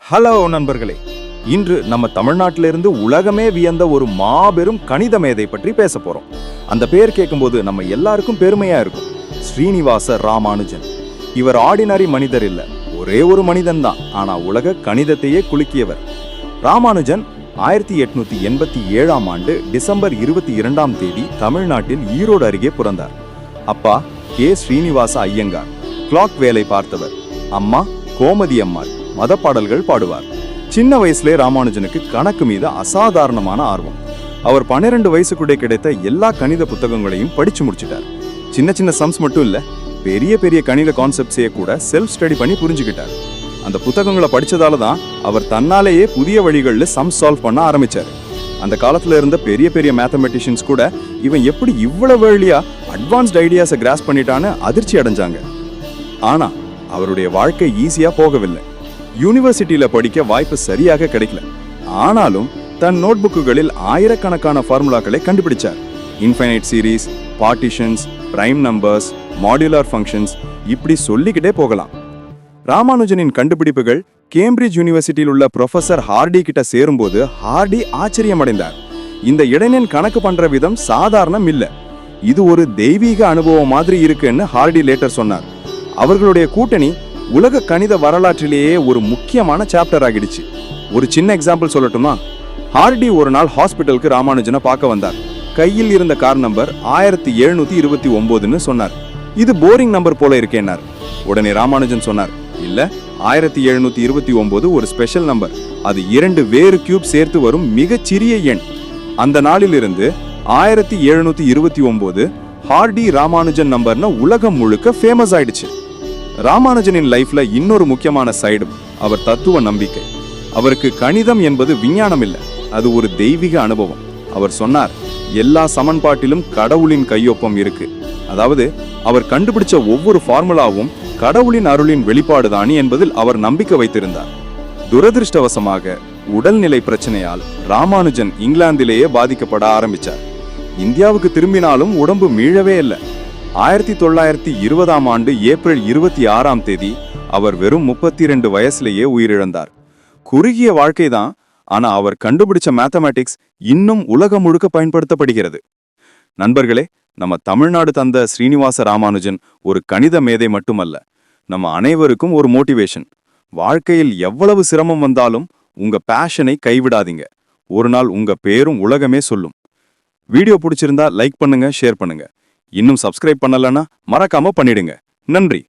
Hello நண்பர்களே, இன்று நம்ம தமிழ்நாட்டிலிருந்து உலகமே வியந்த ஒரு மாபெரும் கணித மேதை பற்றி பேச போறோம். அந்த பேர் கேட்கும்போது நம்ம எல்லாருக்கும் பெருமையா இருக்கும். ஸ்ரீனிவாச ராமானுஜன். இவர் ஆர்டினரி மனிதர் இல்ல, ஒரே ஒரு மனிதன் தான். ஆனா உலக கணிதத்தையே குலுக்கியவர். ராமானுஜன் 1887ஆம் ஆண்டு டிசம்பர் 22ஆம் தேதி தமிழ்நாட்டில் ஈரோடு அருகே பிறந்தார். அப்பா கே. ஸ்ரீனிவாச ஐயங்கார், கிளாக் வேலை பார்த்தவர். அம்மா கோமதி அம்மாள், மதப்பாடல்கள் பாடுவார். சின்ன வயசுலே ராமானுஜனுக்கு கணக்கு மீது அசாதாரணமான ஆர்வம். அவர் 12 வயசுக்குள்ளே கிடைத்த எல்லா கணித புத்தகங்களையும் படிச்சு முடிச்சிட்டார். சின்ன சின்ன சம்ஸ் மட்டும் இல்ல, பெரிய பெரிய கணித கான்செப்ட்ஸையே கூட செல்ஃப் ஸ்டடி பண்ணி புரிஞ்சுக்கிட்டார். அந்த புத்தகங்களை படிச்சதால தான் அவர் தன்னாலேயே புதிய வழிகளில் சம் சால்வ் பண்ண ஆரம்பிச்சார். அந்த காலத்துல இருந்த பெரிய பெரிய மேத்தமெட்டிஷியன்ஸ் கூட இவன் எப்படி இவ்வளவு வேர்லியா அட்வான்ஸ்ட் ஐடியாஸை கிராஸ் பண்ணிட்டான்னு அதிர்ச்சி அடைஞ்சாங்க. ஆனா அவருடைய வாழ்க்கை ஈஸியா போகவில்லை. யூனிவர்சிட்டியில படிக்க வாய்ப்பு சரியாக கிடைக்கல. ஆனாலும் தன் நோட்புக்குகளில் ஆயிரக்கணக்கான ஃபார்முலாக்களை கண்டுபிடிச்சார். Infinite series, partitions, prime numbers, modular functions, இப்படி சொல்லிக்கிட்டே போகலாம். ராமானுஜனின் கண்டுபிடிப்புகள் கேம்பிரிட்ஜ் யூனிவர்சிட்டியில் உள்ள ப்ரொஃபசர் ஹார்டி கிட்ட சேரும்போது ஹார்டி ஆச்சரியமடைந்தார். இந்த இடைநின் கணக்கு பண்ற விதம் சாதாரணம் இல்ல, இது ஒரு தெய்வீக அனுபவம் மாதிரி இருக்குன்னு ஹார்டி லேட்டர் சொன்னார். அவர்களுடைய கூட்டணி உலக கணித வரலாற்றிலேயே ஒரு முக்கியமான சாப்டர் ஆகிடுச்சு. ஒரு சின்ன எக்ஸாம்பிள் சொல்லட்டுமா? ஹார்டி ஒரு நாள் ஹாஸ்பிட்டலுக்கு ராமானுஜனை பார்க்க வந்தார். கையில் இருந்த கார் நம்பர் 1729ன்னு சொன்னார். இது போரிங் நம்பர் போல இருக்கேன்னார். உடனே ராமானுஜன் சொன்னார், இல்ல, 1729 ஒரு ஸ்பெஷல் நம்பர். அது 2 வேறு கியூப் சேர்த்து வரும் மிகச்சிறிய எண். அந்த நாளிலிருந்து 1729 ஹார்டி ராமானுஜன் நம்பர்னு உலகம் முழுக்க ஃபேமஸ் ஆயிடுச்சு. ராமானுஜனின் லைஃப்ல இன்னொரு முக்கியமான சைடு அவர் தத்துவ நம்பிக்கை. அவருக்கு கணிதம் என்பது விஞ்ஞானம் இல்லை, அது ஒரு தெய்வீக அனுபவம். அவர் சொன்னார், எல்லா சமன்பாட்டிலும் கடவுளின் கையொப்பம் இருக்கு. அதாவது அவர் கண்டுபிடிச்ச ஒவ்வொரு ஃபார்முலாவும் கடவுளின் அருளின் வெளிப்பாடுதான் என்பதில் அவர் நம்பிக்கை வைத்திருந்தார். துரதிருஷ்டவசமாக உடல்நிலை பிரச்சனையால் ராமானுஜன் இங்கிலாந்திலேயே பாதிக்கப்பட ஆரம்பிச்சார். இந்தியாவுக்கு திரும்பினாலும் உடம்பு மீளவே இல்லை. 1920ஆம் ஆண்டு ஏப்ரல் 26ஆம் தேதி அவர் வெறும் 32 வயசுலேயே உயிரிழந்தார். குறுகிய வாழ்க்கை தான், ஆனா அவர் கண்டுபிடிச்ச மேத்தமேட்டிக்ஸ் இன்னும் உலகம் முழுக்க பயன்படுத்தப்படுகிறது. நண்பர்களே, நம்ம தமிழ்நாடு தந்த ஸ்ரீனிவாச ராமானுஜன் ஒரு கணித மேதை மட்டுமல்ல, நம்ம அனைவருக்கும் ஒரு மோட்டிவேஷன். வாழ்க்கையில் எவ்வளவு சிரமம் வந்தாலும் உங்க பேஷனை கைவிடாதீங்க. ஒரு நாள் உங்க பேரும் உலகமே சொல்லும். வீடியோ பிடிச்சிருந்தா லைக் பண்ணுங்க, ஷேர் பண்ணுங்க. இன்னும் சப்ஸ்கிரைப் பண்ணலன்னா மறக்காம பண்ணிடுங்க. நன்றி.